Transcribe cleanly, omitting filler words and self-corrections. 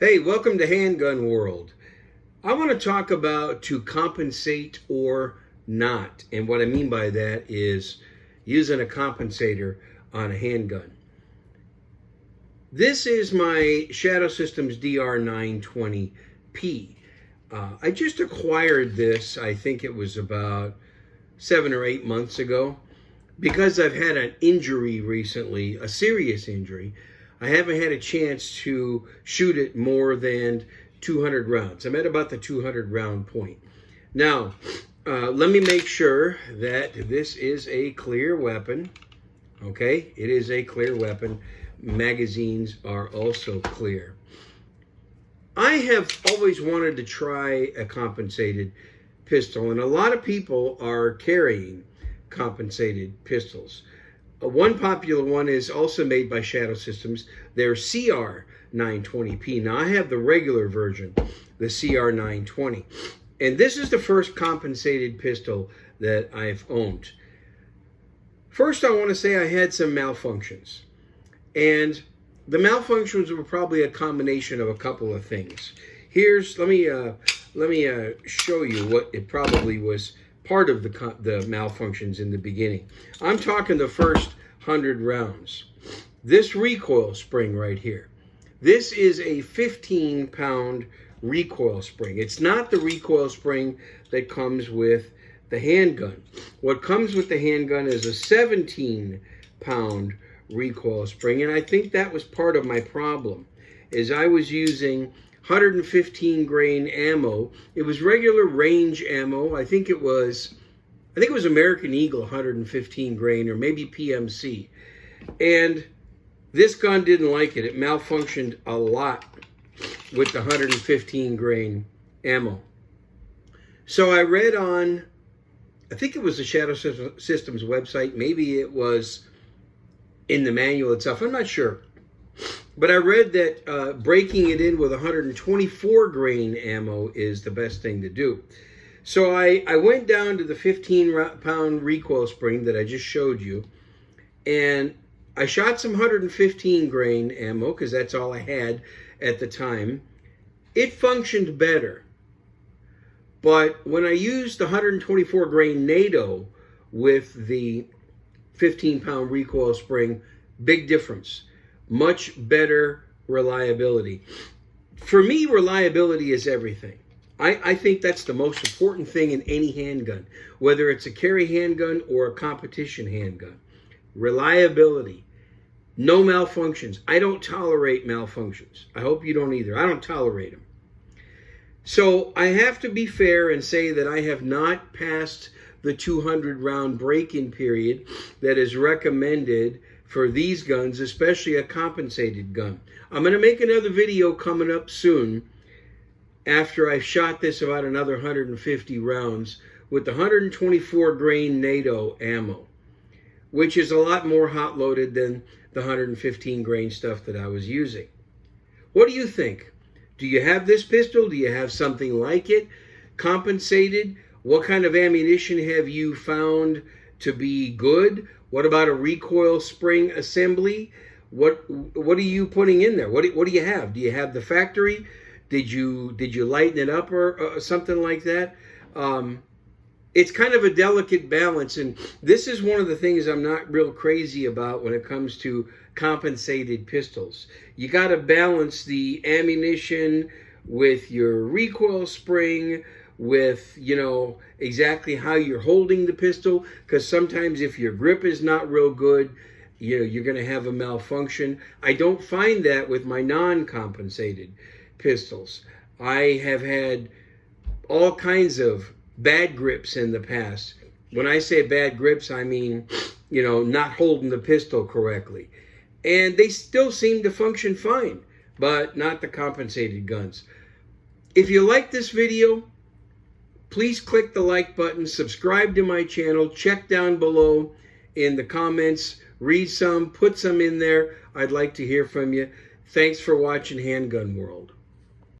Hey, welcome to Handgun World. I want to talk about to compensate or not. And what I mean by that is using a compensator on a handgun. This is my Shadow Systems DR920P. I just acquired this, I think it was about 7 or 8 months ago. Because I've had an injury recently, a serious injury, I haven't had a chance to shoot it more than 200 rounds. I'm at about the 200 round point. Now, let me make sure that this is a clear weapon. Okay, it is a clear weapon. Magazines are also clear. I have always wanted to try a compensated pistol, and a lot of people are carrying compensated pistols. One popular one is also made by Shadow Systems, their CR920P. Now I have the regular version, the CR920. And this is the first compensated pistol that I've owned. First, I want to say I had some malfunctions. And the malfunctions were probably a combination of a couple of things. Let me show you what it probably was. Part of the malfunctions in the beginning. I'm talking the first 100 rounds. This recoil spring right here. This is a 15-pound recoil spring. It's not the recoil spring that comes with the handgun. What comes with the handgun is a 17-pound recoil spring, and I think that was part of my problem, is I was using 115 grain ammo. It was regular range ammo. I think it was American Eagle 115 grain, or maybe PMC. And this gun didn't like it. It malfunctioned a lot with the 115 grain ammo. So I read on, I think it was the Shadow Systems website. Maybe it was in the manual itself. I'm not sure. But I read that breaking it in with 124 grain ammo is the best thing to do. So I went down to the 15-pound recoil spring that I just showed you, and I shot some 115 grain ammo because that's all I had at the time. It functioned better. But when I used the 124 grain NATO with the 15-pound recoil spring, big difference. Much better reliability. For me, reliability is everything. I think that's the most important thing in any handgun, whether it's a carry handgun or a competition handgun. Reliability. No malfunctions. I don't tolerate malfunctions. I hope you don't either. I don't tolerate them. So I have to be fair and say that I have not passed the 200 round break-in period that is recommended for these guns, especially a compensated gun. I'm going to make another video coming up soon after I've shot this about another 150 rounds with the 124 grain NATO ammo, which is a lot more hot loaded than the 115 grain stuff that I was using. What do you think? Do you have this pistol? Do you have something like it? Compensated? What kind of ammunition have you found to be good? What about a recoil spring assembly? What are you putting in there? What do you have? Do you have the factory? Did you lighten it up or something like that? It's kind of a delicate balance, and this is one of the things I'm not real crazy about when it comes to compensated pistols. You got to balance the ammunition with your recoil spring, with, exactly how you're holding the pistol, because sometimes if your grip is not real good, you're going to have a malfunction. I don't find that with my non-compensated pistols. I have had all kinds of bad grips in the past. When I say bad grips, I mean, not holding the pistol correctly. And they still seem to function fine, but not the compensated guns. If you like this video, please click the like button, subscribe to my channel, check down below in the comments, read some, put some in there. I'd like to hear from you. Thanks for watching Handgun World.